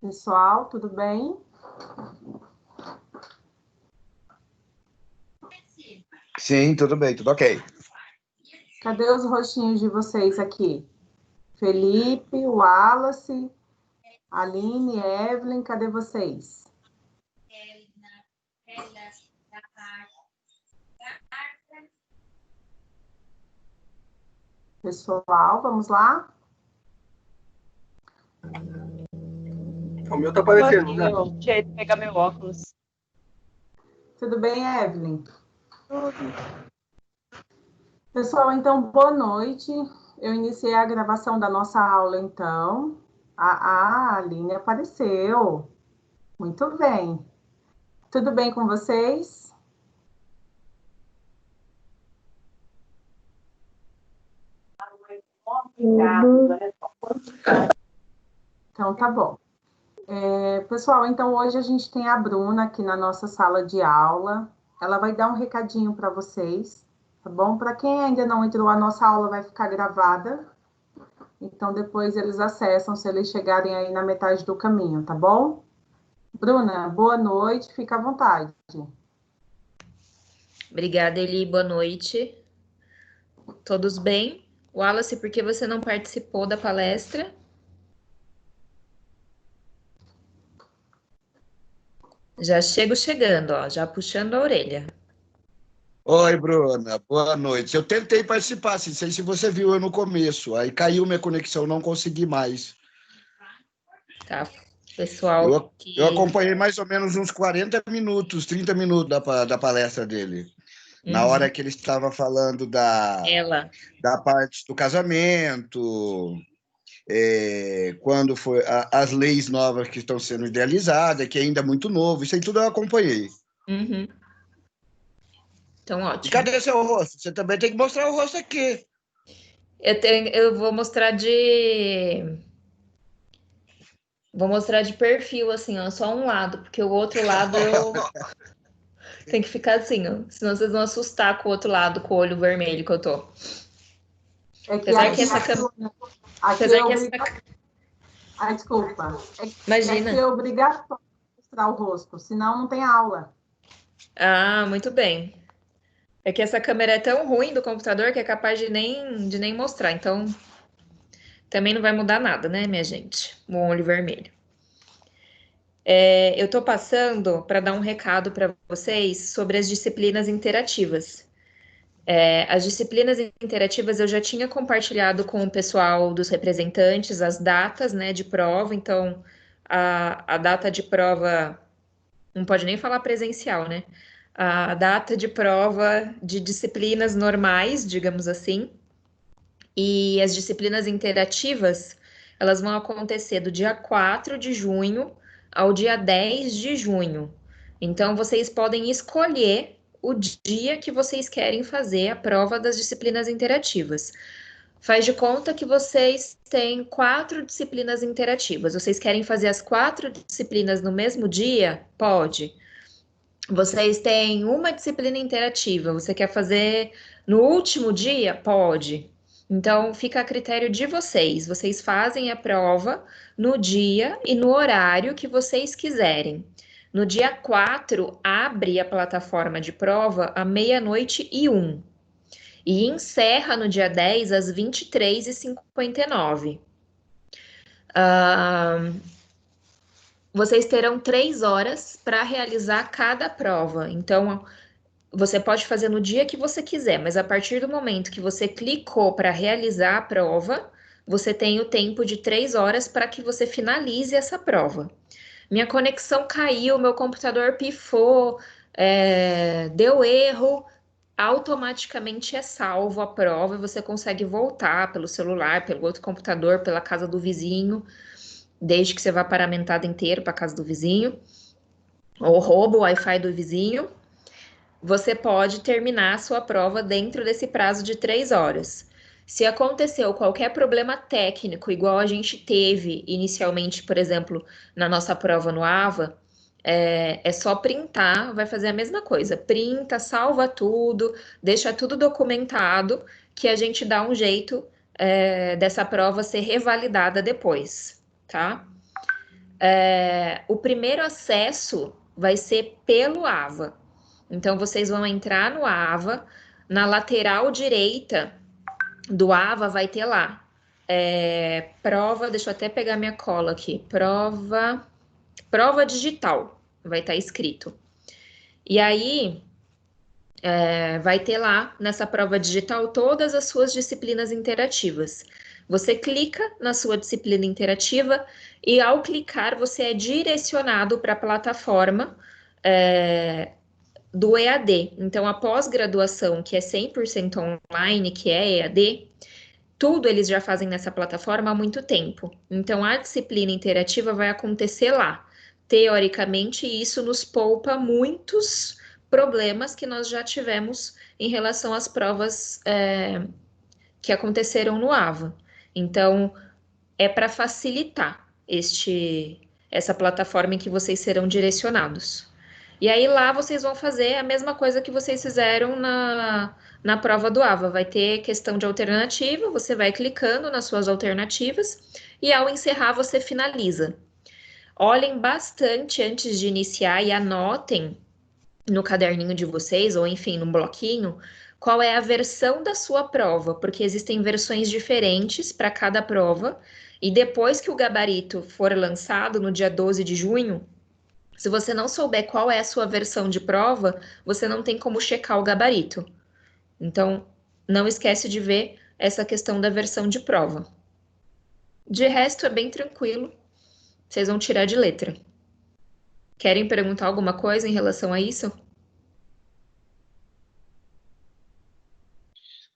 Pessoal, tudo bem? Sim, tudo bem, tudo ok. Cadê os rostinhos de vocês aqui? Felipe, Wallace, Aline, Evelyn, cadê vocês? Pessoal, vamos lá? O meu tá aparecendo, né? Deixa eu pegar meu óculos. Tudo bem, Evelyn? Tudo. Pessoal, então, boa noite. Eu iniciei a gravação da nossa aula, então. A Aline apareceu. Muito bem. Tudo bem com vocês? Então, tá bom. Pessoal, então hoje a gente tem a Bruna aqui na nossa sala de aula. Ela vai dar um recadinho para vocês, tá bom? Para quem ainda não entrou, a nossa aula vai ficar gravada. Então depois eles acessam se eles chegarem aí na metade do caminho, tá bom? Bruna, boa noite, fica à vontade. Obrigada, Eli. Boa noite. Todos bem? Wallace, por que você não participou da palestra? Já chego chegando, ó, já puxando a orelha. Oi, Bruna, boa noite. Eu tentei participar, não sei se você viu eu no começo, aí caiu minha conexão, não consegui mais. Tá, pessoal Eu acompanhei mais ou menos uns 40 minutos, 30 minutos da palestra dele. Na hora que ele estava falando da parte do casamento, quando foi as leis novas que estão sendo idealizadas, que ainda é muito novo, isso aí tudo eu acompanhei. Uhum. Então, ótimo. E cadê seu rosto? Você também tem que mostrar o rosto aqui. Eu vou mostrar de... Vou mostrar de perfil, assim, ó, só um lado, porque o outro lado eu... Tem que ficar assim, ó, senão vocês vão assustar com o outro lado, com o olho vermelho que eu tô. Apesar que essa câmera... Desculpa. Imagina. É que é obrigatório mostrar o rosto, senão não tem aula. Ah, muito bem. É que essa câmera é tão ruim do computador que é capaz de nem mostrar. Então, também não vai mudar nada, né, minha gente? O olho vermelho. Eu tô passando para dar um recado para vocês sobre as disciplinas interativas. As disciplinas interativas eu já tinha compartilhado com o pessoal dos representantes as datas, né, de prova. Então, a data de prova não pode nem falar presencial, né? A data de prova de disciplinas normais, digamos assim, e as disciplinas interativas, elas vão acontecer do dia 4 de junho ao dia 10 de junho. Então, vocês podem escolher o dia que vocês querem fazer a prova das disciplinas interativas. Faz de conta que vocês têm 4 disciplinas interativas. Vocês querem fazer as 4 disciplinas no mesmo dia? Pode. Vocês têm uma disciplina interativa, você quer fazer no último dia? Pode. Então, fica a critério de vocês. Vocês fazem a prova no dia e no horário que vocês quiserem. No dia 4, abre a plataforma de prova à 00:01 e encerra no dia 10 às 23h59. Vocês terão 3 horas para realizar cada prova. Então, você pode fazer no dia que você quiser, mas a partir do momento que você clicou para realizar a prova, você tem o tempo de 3 horas para que você finalize essa prova. Minha conexão caiu, meu computador pifou, deu erro, automaticamente é salvo a prova e você consegue voltar pelo celular, pelo outro computador, pela casa do vizinho, desde que você vá paramentado inteiro para a casa do vizinho, ou rouba o Wi-Fi do vizinho. Você pode terminar a sua prova dentro desse prazo de 3 horas. Se aconteceu qualquer problema técnico, igual a gente teve inicialmente, por exemplo, na nossa prova no AVA, é só printar, vai fazer a mesma coisa. Printa, salva tudo, deixa tudo documentado, que a gente dá um jeito dessa prova ser revalidada depois, tá? O primeiro acesso vai ser pelo AVA. Então, vocês vão entrar no AVA, na lateral direita do AVA vai ter lá. Prova, deixa eu até pegar minha cola aqui. Prova digital, vai estar escrito. E aí, vai ter lá, nessa prova digital, todas as suas disciplinas interativas. Você clica na sua disciplina interativa e, ao clicar, você é direcionado para a plataforma do EAD. Então, a pós-graduação, que é 100% online, que é EAD, tudo eles já fazem nessa plataforma há muito tempo. Então, a disciplina interativa vai acontecer lá. Teoricamente, isso nos poupa muitos problemas que nós já tivemos em relação às provas que aconteceram no AVA. Então, é para facilitar essa plataforma em que vocês serão direcionados. E aí lá vocês vão fazer a mesma coisa que vocês fizeram na prova do AVA. Vai ter questão de alternativa, você vai clicando nas suas alternativas e ao encerrar você finaliza. Olhem bastante antes de iniciar e anotem no caderninho de vocês, ou enfim, num bloquinho, qual é a versão da sua prova, porque existem versões diferentes para cada prova, e depois que o gabarito for lançado no dia 12 de junho, se você não souber qual é a sua versão de prova, você não tem como checar o gabarito. Então, não esquece de ver essa questão da versão de prova. De resto, é bem tranquilo. Vocês vão tirar de letra. Querem perguntar alguma coisa em relação a isso?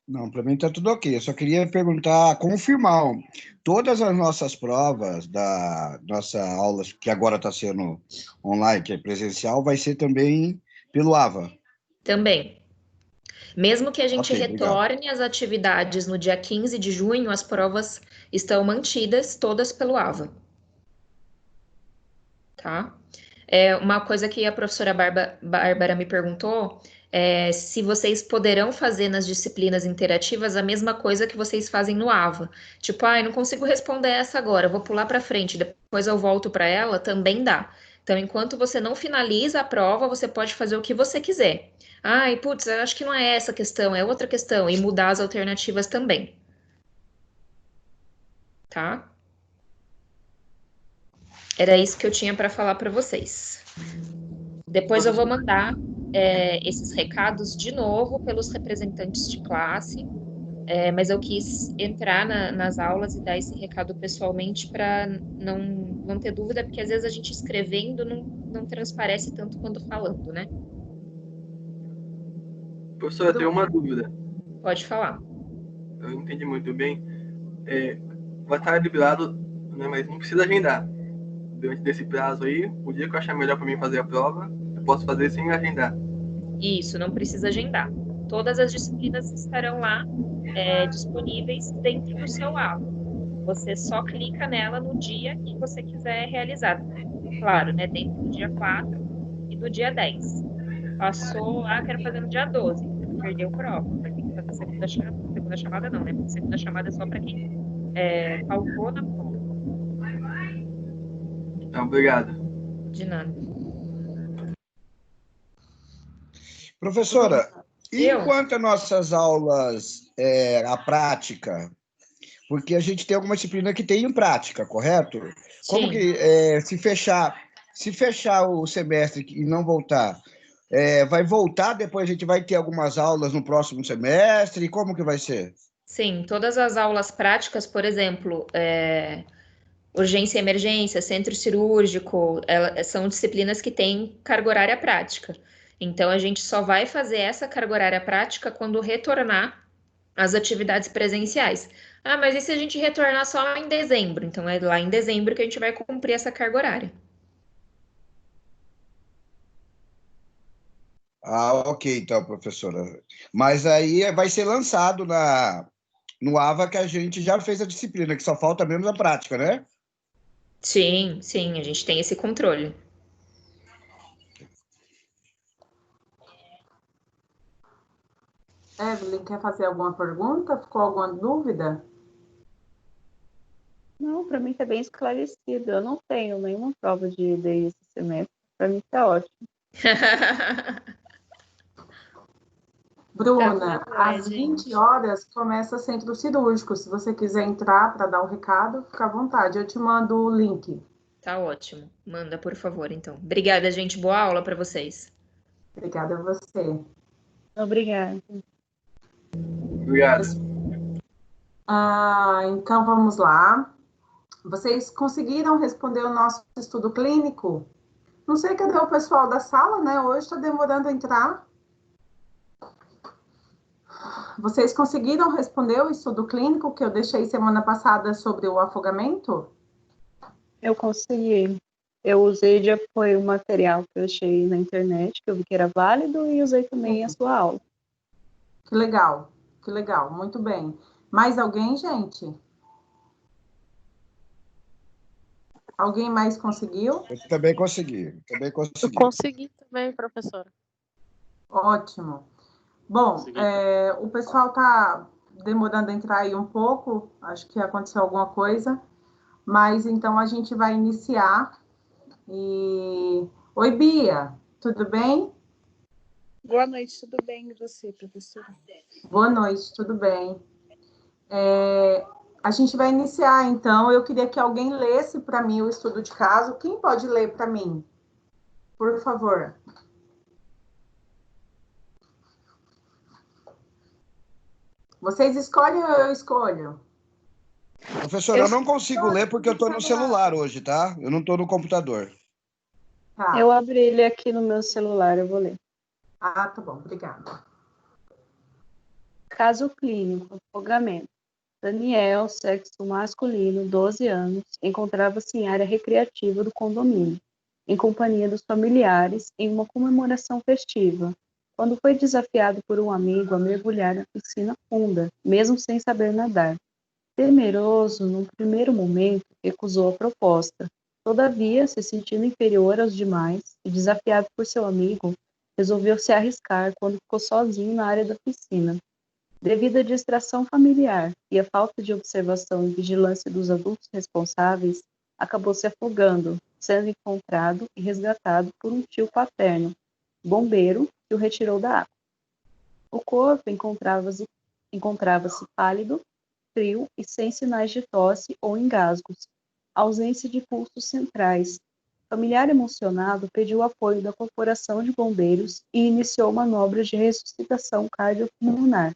Não, para mim está tudo ok. Eu só queria perguntar, confirmar, todas as nossas provas da nossa aula, que agora está sendo online, que é presencial, vai ser também pelo AVA? Também. Mesmo que a gente Ok, obrigado. retorne às atividades no dia 15 de junho, as provas estão mantidas todas pelo AVA. Tá? Uma coisa que a professora Bárbara me perguntou é se vocês poderão fazer nas disciplinas interativas a mesma coisa que vocês fazem no AVA. Tipo, eu não consigo responder essa agora, eu vou pular para frente, depois eu volto para ela, também dá. Então, enquanto você não finaliza a prova, você pode fazer o que você quiser. Putz, eu acho que não é essa questão, é outra questão, e mudar as alternativas também. Tá? Era isso que eu tinha para falar para vocês. Depois eu vou mandar esses recados de novo pelos representantes de classe, mas eu quis entrar nas aulas e dar esse recado pessoalmente para não ter dúvida, porque às vezes a gente escrevendo não transparece tanto quanto falando, né? Professora, eu tenho uma dúvida. Pode falar. Eu não entendi muito bem. Vai estar liberado, né, mas não precisa agendar. Durante desse prazo aí, o dia que eu achar melhor para mim fazer a prova, eu posso fazer sem agendar. Isso, não precisa agendar. Todas as disciplinas estarão lá disponíveis dentro do seu aula. Você só clica nela no dia que você quiser realizar. Claro, né? Dentro do dia 4 e do dia 10. Passou, quero fazer no dia 12. Perdeu prova. Vai ter que fazer segunda chamada. Segunda chamada não, né? Porque segunda chamada é só para quem faltou na prova. Obrigado. De nada. Professora, enquanto as nossas aulas, a prática, porque a gente tem alguma disciplina que tem em prática, correto? Sim. Como que, se fechar o semestre e não voltar, vai voltar, depois a gente vai ter algumas aulas no próximo semestre, como que vai ser? Sim, todas as aulas práticas, por exemplo, urgência e emergência, centro cirúrgico, são disciplinas que têm carga horária prática. Então, a gente só vai fazer essa carga horária prática quando retornar às atividades presenciais. Mas e se a gente retornar só em dezembro? Então, é lá em dezembro que a gente vai cumprir essa carga horária. Ok, então, professora. Mas aí vai ser lançado no AVA que a gente já fez a disciplina, que só falta menos a prática, né? Sim, sim, a gente tem esse controle. Evelyn, quer fazer alguma pergunta? Ficou alguma dúvida? Não, Não, para mim tá bem esclarecido. Eu não tenho nenhuma prova de EDI esse semestre. Para mim tá ótimo. Bruna, às 20 horas começa centro cirúrgico. Se você quiser entrar para dar o recado, fica à vontade. Eu te mando o link. Tá ótimo. Manda, por favor, então. Obrigada, gente. Boa aula para vocês. Obrigada a você. Obrigada. Obrigado. Então, vamos lá. Vocês conseguiram responder o nosso estudo clínico? Não sei cadê o pessoal da sala, né? Hoje está demorando a entrar. Vocês conseguiram responder o estudo clínico que eu deixei semana passada sobre o afogamento? Eu consegui. Eu usei de apoio o material que eu achei na internet, que eu vi que era válido, e usei também a sua aula. Que legal, muito bem. Mais alguém, gente? Alguém mais conseguiu? Eu também consegui. Eu consegui também, professora. Ótimo. Bom, o pessoal está demorando a entrar aí um pouco, acho que aconteceu alguma coisa, mas então a gente vai iniciar. Oi, Bia, tudo bem? Boa noite, tudo bem? E você, professora? Boa noite, tudo bem. A gente vai iniciar, então. Eu queria que alguém lesse para mim o estudo de caso. Quem pode ler para mim? Por favor. Vocês escolhem ou eu escolho? Professora, eu não consigo ler porque eu estou no celular hoje, tá? Eu não estou no computador. Tá. Eu abri ele aqui no meu celular, eu vou ler. Tá bom, obrigada. Caso clínico, afogamento. Daniel, sexo masculino, 12 anos, encontrava-se em área recreativa do condomínio, em companhia dos familiares, em uma comemoração festiva, quando foi desafiado por um amigo a mergulhar na piscina funda, mesmo sem saber nadar. Temeroso, num primeiro momento, recusou a proposta. Todavia, se sentindo inferior aos demais e desafiado por seu amigo, resolveu se arriscar quando ficou sozinho na área da piscina. Devido à distração familiar e à falta de observação e vigilância dos adultos responsáveis, acabou se afogando, sendo encontrado e resgatado por um tio paterno, bombeiro, que o retirou da água. O corpo encontrava-se pálido, frio e sem sinais de tosse ou engasgos, ausência de pulsos centrais. Familiar emocionado pediu apoio da Corporação de Bombeiros e iniciou manobras de ressuscitação cardiopulmonar,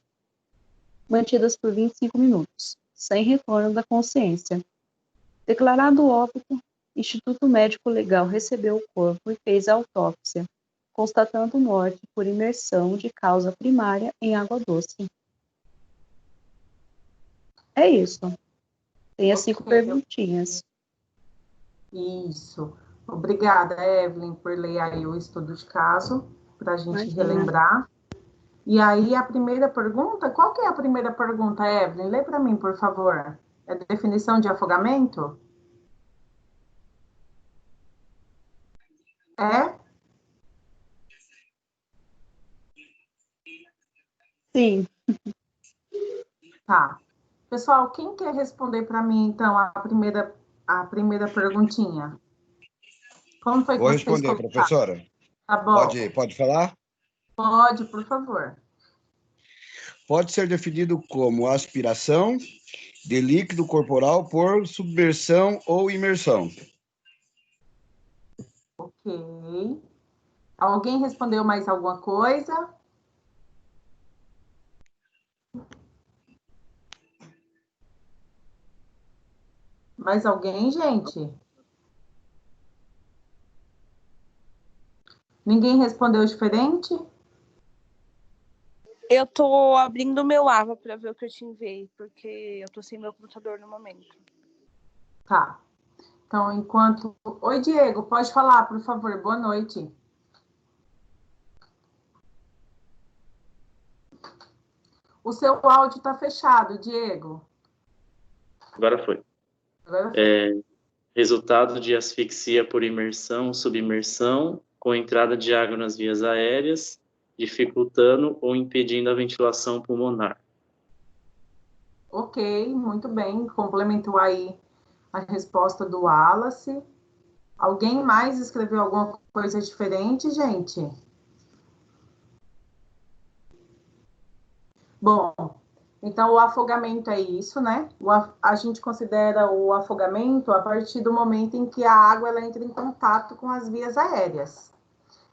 mantidas por 25 minutos, sem retorno da consciência. Declarado óbito, Instituto Médico Legal recebeu o corpo e fez a autópsia, constatando morte por imersão de causa primária em água doce. É isso. Tem as 5 perguntinhas. Isso. Obrigada, Evelyn, por ler aí o estudo de caso, para a gente relembrar. E aí, a primeira pergunta, qual que é a primeira pergunta, Evelyn? Lê para mim, por favor. É definição de afogamento? É? Sim. Tá. Pessoal, quem quer responder para mim, então, a primeira perguntinha? Como foi que Vou vocês responder, colocaram? professora. Tá bom. Pode falar? Pode, por favor. Pode ser definido como aspiração de líquido corporal por submersão ou imersão. Ok. Alguém respondeu mais alguma coisa? Mais alguém, gente? Ninguém respondeu diferente? Eu tô abrindo o meu Ava para ver o que eu te enviei, porque eu tô sem meu computador no momento. Tá. Então, enquanto... Oi, Diego, pode falar, por favor. Boa noite. O seu áudio está fechado, Diego. Agora foi. Resultado de asfixia por imersão, submersão, com entrada de água nas vias aéreas, dificultando ou impedindo a ventilação pulmonar. Ok, muito bem. Complementou aí a resposta do Wallace. Alguém mais escreveu alguma coisa diferente, gente? Bom, então o afogamento é isso, né? A gente considera o afogamento a partir do momento em que a água ela entra em contato com as vias aéreas.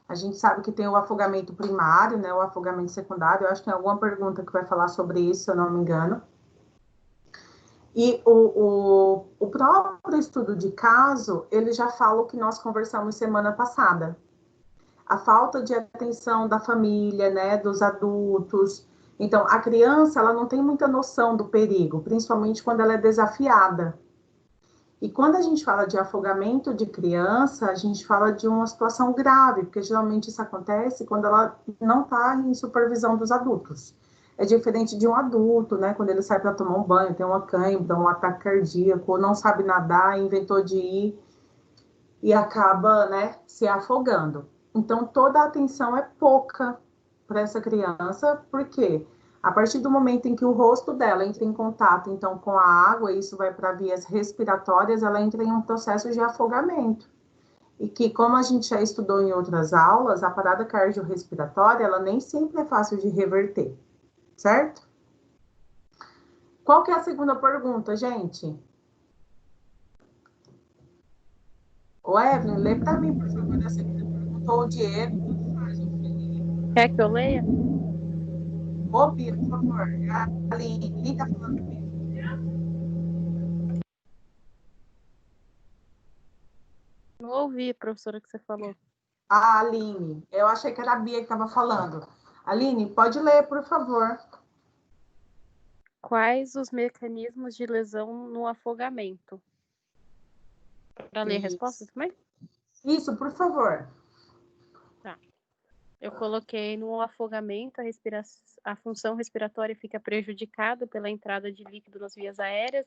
A gente sabe que tem o afogamento primário, né? O afogamento secundário. Eu acho que tem alguma pergunta que vai falar sobre isso, se eu não me engano. E o próprio estudo de caso, ele já fala o que nós conversamos semana passada. A falta de atenção da família, né, dos adultos. Então, a criança, ela não tem muita noção do perigo, principalmente quando ela é desafiada. E quando a gente fala de afogamento de criança, a gente fala de uma situação grave, porque geralmente isso acontece quando ela não está em supervisão dos adultos. É diferente de um adulto, né? Quando ele sai para tomar um banho, tem uma cãibra, um ataque cardíaco, ou não sabe nadar, inventou de ir e acaba, né, se afogando. Então, toda a atenção é pouca para essa criança, porque a partir do momento em que o rosto dela entra em contato, então, com a água, isso vai para vias respiratórias, ela entra em um processo de afogamento. E que, como a gente já estudou em outras aulas, a parada cardiorrespiratória, ela nem sempre é fácil de reverter. Certo? Qual que é a segunda pergunta, gente? Ô, Evelyn, lê para mim, por favor, a segunda pergunta. Ou o Diego. Quer que eu leia? Ô, Bia, por favor. A Aline está falando comigo. Não ouvi, professora, o que você falou. A Aline. Eu achei que era a Bia que estava falando. Aline, pode ler, por favor. Quais os mecanismos de lesão no afogamento? Para ler a resposta também? Isso, por favor. Tá. Eu coloquei no afogamento, a função respiratória fica prejudicada pela entrada de líquido nas vias aéreas,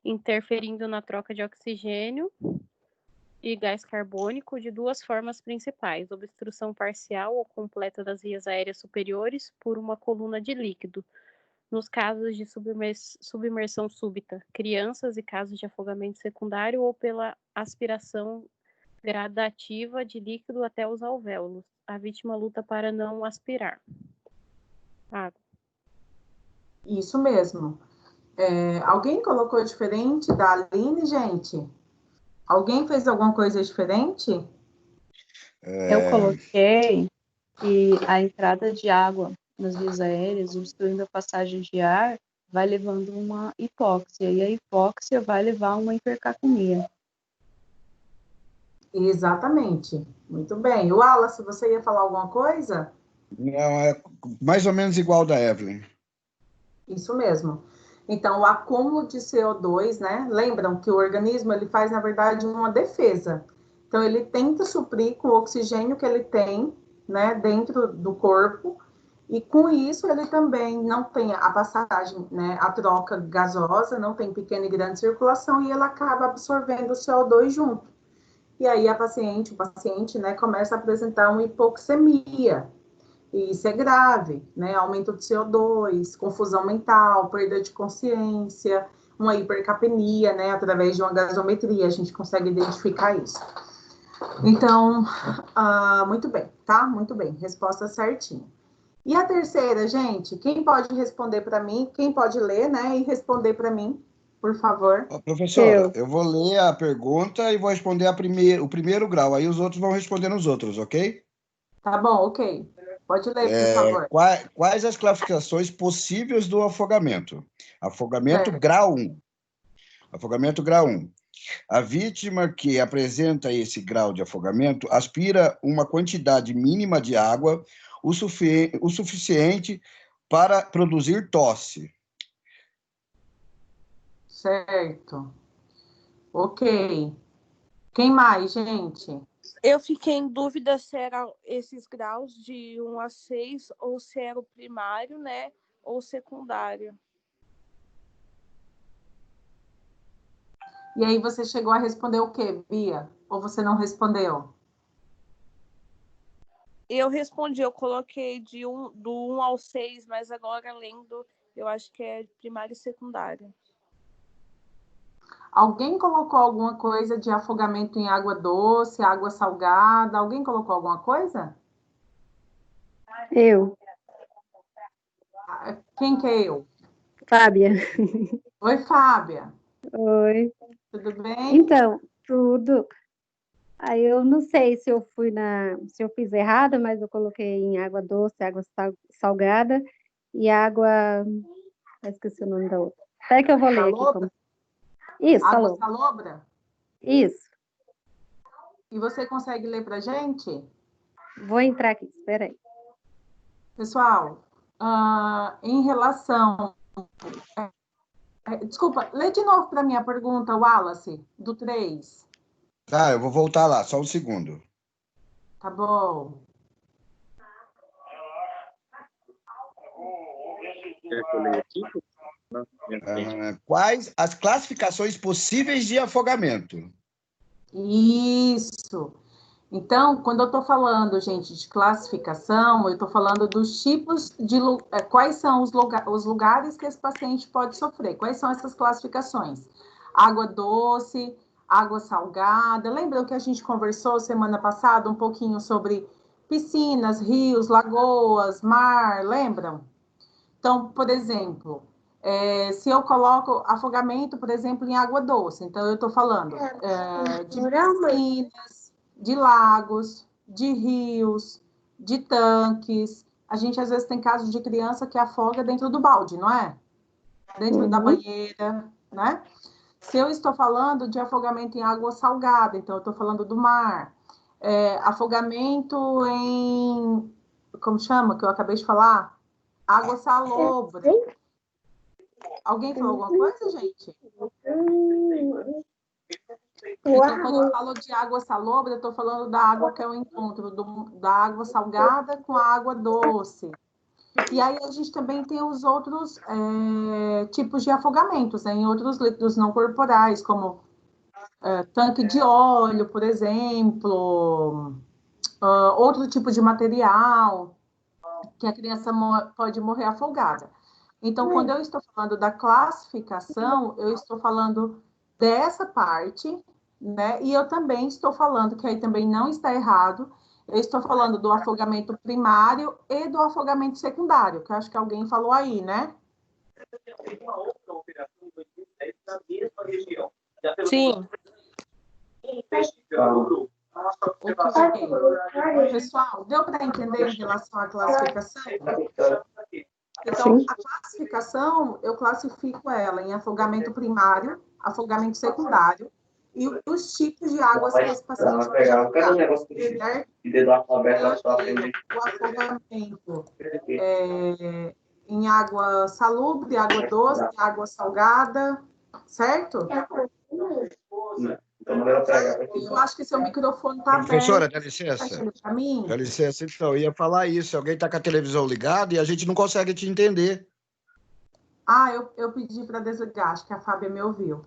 interferindo na troca de oxigênio e gás carbônico de duas formas principais: obstrução parcial ou completa das vias aéreas superiores por uma coluna de líquido, nos casos de submersão súbita, crianças e casos de afogamento secundário, ou pela aspiração gradativa de líquido até os alvéolos. A vítima luta para não aspirar água. Isso mesmo. Alguém colocou diferente da Aline, gente? Alguém fez alguma coisa diferente? Eu coloquei que a entrada de água nas vias aéreas, obstruindo a passagem de ar, vai levando uma hipóxia, e a hipóxia vai levar a uma hipercapnia. Exatamente. Muito bem. Wallace, você ia falar alguma coisa? Não, é mais ou menos igual da Evelyn. Isso mesmo. Então, o acúmulo de CO2, né? Lembram que o organismo ele faz, na verdade, uma defesa. Então, ele tenta suprir com o oxigênio que ele tem, né, dentro do corpo, e com isso ele também não tem a passagem, né, a troca gasosa, não tem pequena e grande circulação, e ele acaba absorvendo o CO2 junto. E aí o paciente, né, começa a apresentar uma hipoxemia. E isso é grave, né? Aumento de CO2, confusão mental, perda de consciência, uma hipercapnia, né? Através de uma gasometria, a gente consegue identificar isso. Então, muito bem, tá? Muito bem, resposta certinha. E a terceira, gente, quem pode responder para mim? Quem pode ler, né? E responder para mim, por favor. Professora, eu vou ler a pergunta e vou responder o primeiro grau, aí os outros vão responder nos outros, ok? Tá bom, ok. Pode ler, por favor. Quais as classificações possíveis do afogamento? Afogamento Certo. grau 1. Afogamento grau 1. A vítima que apresenta esse grau de afogamento aspira uma quantidade mínima de água, o suficiente para produzir tosse. Certo. Ok. Quem mais, gente? Eu fiquei em dúvida se eram esses graus de 1 a 6 ou se era o primário, né? Ou secundário. E aí você chegou a responder o quê, Bia? Ou você não respondeu? Eu respondi, eu coloquei do 1 ao 6, mas agora lendo, eu acho que é primário e secundário. Alguém colocou alguma coisa de afogamento em água doce, água salgada? Alguém colocou alguma coisa? Eu. Quem que é eu? Fábia. Oi, Fábia. Oi. Tudo bem? Então, tudo. Aí eu não sei se eu se eu fiz errado, mas eu coloquei em água doce, água salgada e água. Esqueci o nome da outra. Espera que eu vou ler aqui. Salobra? Isso, Água salobra. salobra? Isso. E você consegue ler para gente? Vou entrar aqui, espera aí. Pessoal, em relação... Desculpa, lê de novo para mim a pergunta, Wallace, do 3. Tá, eu vou voltar lá, só um segundo. Tá bom. Quer que eu leia aqui? Quais as classificações possíveis de afogamento? Isso. Então, quando eu estou falando, gente, de classificação, eu estou falando dos tipos de... quais são os lugares que esse paciente pode sofrer. Quais são essas classificações? Água doce, água salgada. Lembram que a gente conversou semana passada um pouquinho sobre piscinas, rios, lagoas, mar, lembram? Então, por exemplo, se eu coloco afogamento, por exemplo, em água doce, então eu estou falando de piscinas, de lagos, de rios, de tanques. A gente, às vezes, tem casos de criança que afoga dentro do balde, não é? Dentro da banheira, né? Se eu estou falando de afogamento em água salgada, então eu estou falando do mar. Afogamento em... Como chama? Que eu acabei de falar? Água salobra. Alguém falou alguma coisa, gente? Então, quando eu falo de água salobra, eu estou falando da água que é o encontro da água salgada com a água doce. E aí a gente também tem os outros tipos de afogamentos, né, em outros líquidos não corporais, como tanque de óleo, por exemplo, outro tipo de material que a criança pode morrer afogada. Então, quando eu estou falando da classificação, eu estou falando dessa parte, né? E eu também estou falando, que aí também não está errado, eu estou falando do afogamento primário e do afogamento secundário, que eu acho que alguém falou aí, né? Sim. Okay. Pessoal, deu para entender em relação à classificação? Então, a classificação, eu classifico ela em afogamento primário, afogamento secundário, e os tipos de águas que esse paciente pode afogar. O afogamento em água salubre, água doce, água salgada, certo? Eu acho que seu microfone está aberto. Professora, dá licença. Dá licença, então. Eu ia falar isso. Alguém está com a televisão ligada e a gente não consegue te entender. Eu pedi para desligar. Acho que a Fábia me ouviu.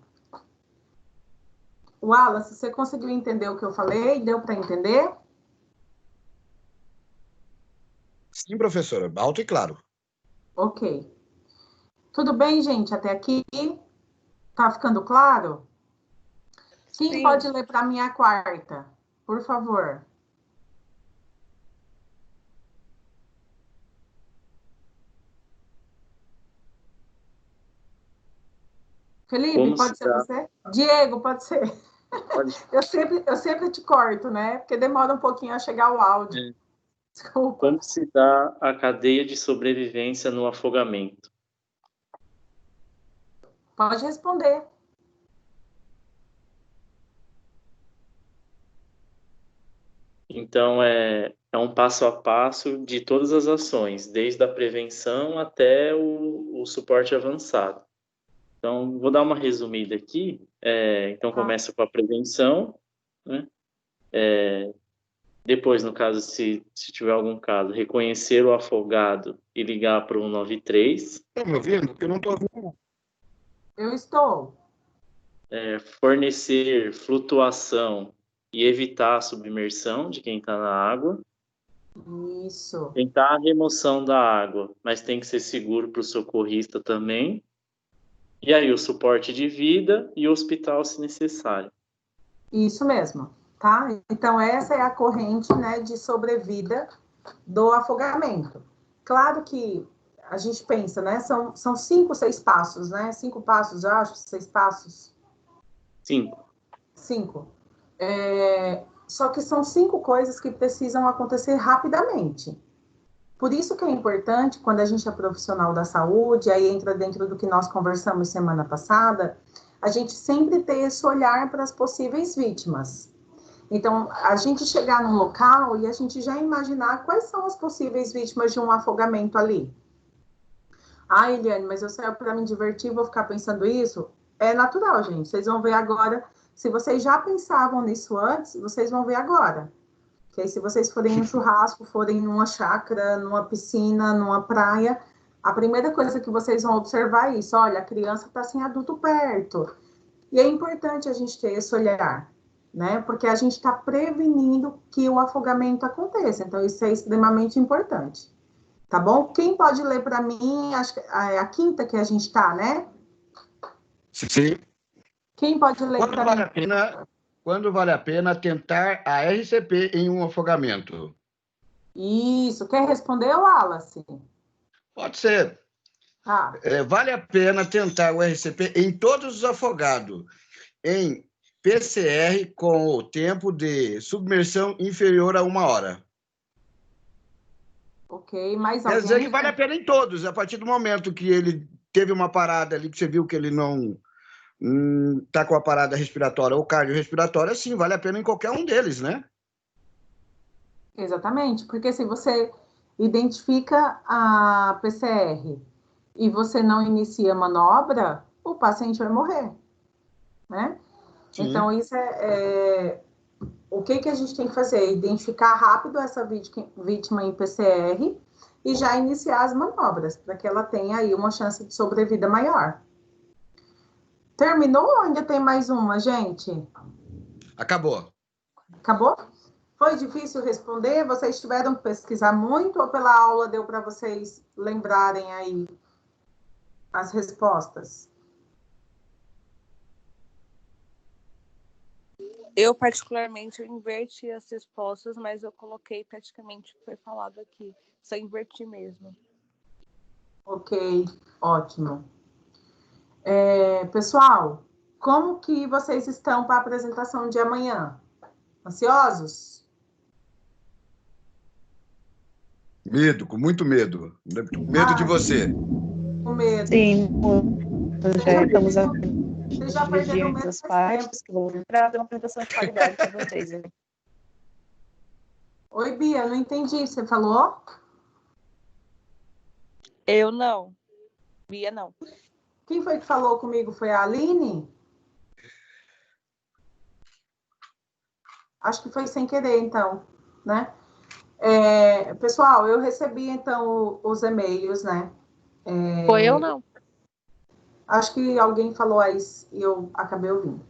Wallace, você conseguiu entender o que eu falei? Deu para entender? Sim, professora. Alto e claro. Ok. Tudo bem, gente? Até aqui? Tá ficando claro? Quem Sim. pode ler para mim a quarta? Por favor. Felipe, pode ser você? Diego, pode ser? Pode. Eu sempre te corto, né? Porque demora um pouquinho a chegar o áudio. Desculpa. Como se dá a cadeia de sobrevivência no afogamento? Pode responder. Então, é um passo a passo de todas as ações, desde a prevenção até o suporte avançado. Então, vou dar uma resumida aqui. Então, começa com a prevenção, né? Depois, no caso, se tiver algum caso, reconhecer o afogado e ligar para o 193. Estão me ouvindo? Porque eu não estou ouvindo. Eu estou. Fornecer flutuação e evitar a submersão de quem está na água. Isso. Tentar a remoção da água, mas tem que ser seguro para o socorrista também. E aí o suporte de vida e o hospital, se necessário. Isso mesmo, tá? Então, essa é a corrente, né, de sobrevida do afogamento. Claro que a gente pensa, né, são 5, 6 passos, né? 5 passos, acho, 6 passos. 5. 5. Só que são 5 coisas que precisam acontecer rapidamente. Por isso que é importante, quando a gente é profissional da saúde, aí entra dentro do que nós conversamos semana passada, a gente sempre ter esse olhar para as possíveis vítimas. Então, a gente chegar num local e a gente já imaginar quais são as possíveis vítimas de um afogamento ali. Ah, Eliane, mas eu saio para me divertir, vou ficar pensando isso? É natural, gente. Vocês vão ver agora. Se vocês já pensavam nisso antes, vocês vão ver agora. Que aí, se vocês forem em um churrasco, forem numa chácara, numa piscina, numa praia, a primeira coisa que vocês vão observar é isso. Olha, a criança está sem adulto perto. E é importante a gente ter esse olhar, né? Porque a gente está prevenindo que o afogamento aconteça. Então, isso é extremamente importante. Tá bom? Quem pode ler para mim? Acho que é a quinta que a gente está, né? Sim. Quem pode ler para mim? Quando vale a pena tentar a RCP em um afogamento? Isso. Quer responder, Wallace? Pode ser. Vale a pena tentar o RCP em todos os afogados, em PCR com o tempo de submersão inferior a 1 hora. Ok, mais alguém? Quer dizer que vale a pena em todos, a partir do momento que ele teve uma parada ali, que você viu que ele não está com a parada respiratória ou cardiorrespiratória, sim, vale a pena em qualquer um deles, né? Exatamente, porque se você identifica a PCR e você não inicia a manobra, o paciente vai morrer, né? Sim. Então, isso o que a gente tem que fazer? Identificar rápido essa vítima em PCR e já iniciar as manobras, para que ela tenha aí uma chance de sobrevida maior. Terminou ou ainda tem mais uma, gente? Acabou. Acabou? Foi difícil responder? Vocês tiveram que pesquisar muito ou pela aula deu para vocês lembrarem aí as respostas? Eu, particularmente, eu inverti as respostas, mas eu coloquei praticamente o que foi falado aqui. Só inverti mesmo. Ok, ótimo. Pessoal, como que vocês estão para a apresentação de amanhã? Ansiosos? Medo, com muito medo. Medo de você. Com medo. Sim, já estamos Vocês já perderam medo das partes que vou entrar, dar uma apresentação de qualidade para vocês. Hein? Oi, Bia, não entendi. Você falou? Eu não. Bia, não. Quem foi que falou comigo? Foi a Aline? Acho que foi sem querer, então, né? Pessoal, eu recebi, então, os e-mails, né? Foi eu, não. Acho que alguém falou aí e eu acabei ouvindo.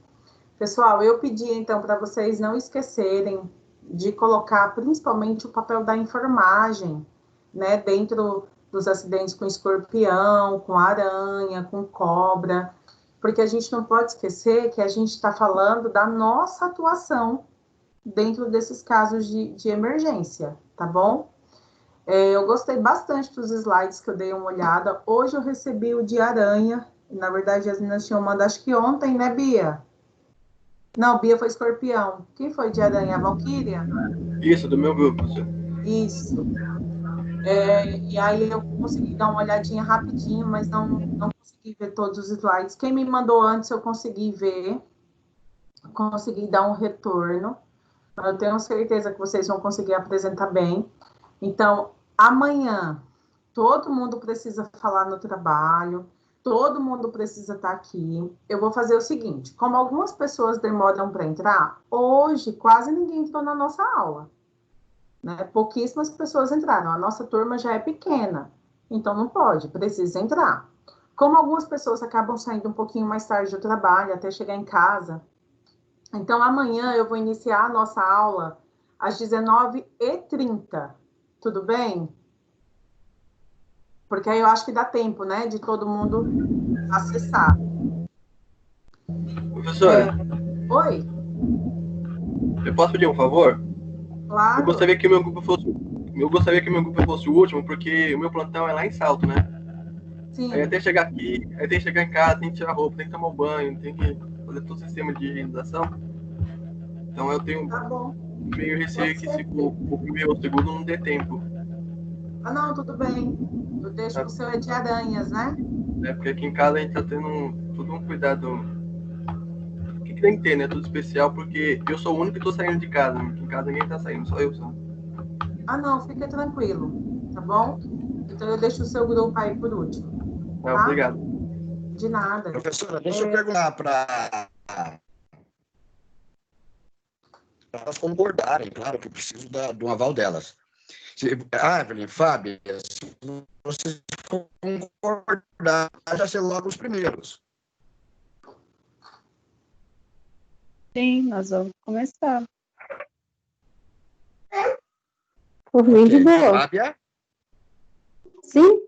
Pessoal, eu pedi, então, para vocês não esquecerem de colocar, principalmente, o papel da enfermagem, né? Dentro dos acidentes com escorpião, com aranha, com cobra, porque a gente não pode esquecer que a gente está falando da nossa atuação dentro desses casos de emergência, tá bom? Eu gostei bastante dos slides que eu dei uma olhada. Hoje eu recebi o de aranha. Na verdade, as meninas tinham mandado, acho que ontem, né, Bia? Não, Bia foi escorpião. Quem foi de aranha? A Valquíria? Isso, do meu grupo. Isso. E aí eu consegui dar uma olhadinha rapidinho, mas não consegui ver todos os slides. Quem me mandou antes, eu consegui ver. Consegui dar um retorno. Eu tenho certeza que vocês vão conseguir apresentar bem. Então, amanhã, todo mundo precisa falar no trabalho, todo mundo precisa estar aqui. Eu vou fazer o seguinte, como algumas pessoas demoram para entrar, hoje quase ninguém entrou na nossa aula, né? Pouquíssimas pessoas entraram, a nossa turma já é pequena, então não pode, precisa entrar. Como algumas pessoas acabam saindo um pouquinho mais tarde do trabalho, até chegar em casa, então amanhã eu vou iniciar a nossa aula às 19h30. Tudo bem? Porque aí eu acho que dá tempo, né, de todo mundo acessar. Professora, Oi, eu posso pedir um favor? claro. Eu gostaria que o meu grupo fosse o último, porque o meu plantão é lá em Salto, né? Sim. Aí até chegar aqui, aí tem que chegar em casa, tem que tirar roupa, tem que tomar um banho, tem que fazer todo o sistema de higienização. Então eu tenho Tá bom. meio receio que se o primeiro ou o segundo não dê tempo. Ah, não, tudo bem. Eu deixo o seu é de aranhas, né? É, porque aqui em casa a gente tá tendo todo um cuidado. O que tem que ter, né? Tudo especial, porque eu sou o único que tô saindo de casa. Aqui em casa ninguém tá saindo, só eu só. Ah, não, fica tranquilo, tá bom? Então eu deixo o seu grupo aí por último. Ah, Tá? obrigado. De nada. Professora, deixa eu perguntar para elas concordarem, claro que eu preciso do aval delas. Evelyn, Fábio, se vocês concordar, já ser logo os primeiros. Sim, nós vamos começar. Por mim, de boa. Fábia? Sim,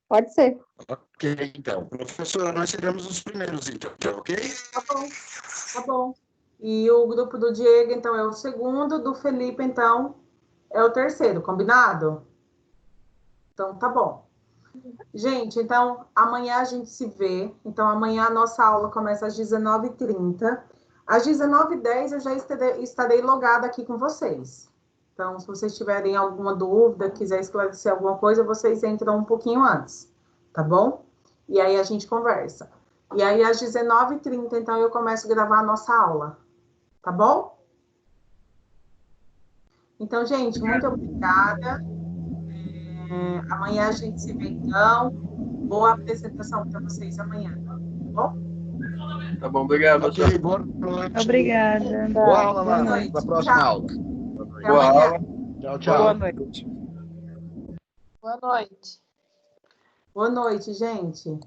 pode ser. Ok, então. Professora, nós seremos os primeiros, então, ok? Tá bom, tá bom. E o grupo do Diego, então, é o segundo, do Felipe, então, é o terceiro, combinado? Então, tá bom. Gente, então, amanhã a gente se vê. Então, amanhã a nossa aula começa às 19h30. Às 19h10 eu já estarei logada aqui com vocês. Então, se vocês tiverem alguma dúvida, quiser esclarecer alguma coisa, vocês entram um pouquinho antes, tá bom? E aí a gente conversa. E aí, às 19h30, então, eu começo a gravar a nossa aula, tá bom? Então, gente, muito obrigada. Amanhã a gente se vê, então. Boa apresentação para vocês amanhã, tá bom? Tá bom, obrigado, Ok, professor. boa noite. Obrigada. Boa aula Boa lá noite. na próxima Tchau. aula. Até Boa amanhã. aula. Tchau, tchau. Boa noite. Boa noite. Boa noite, gente.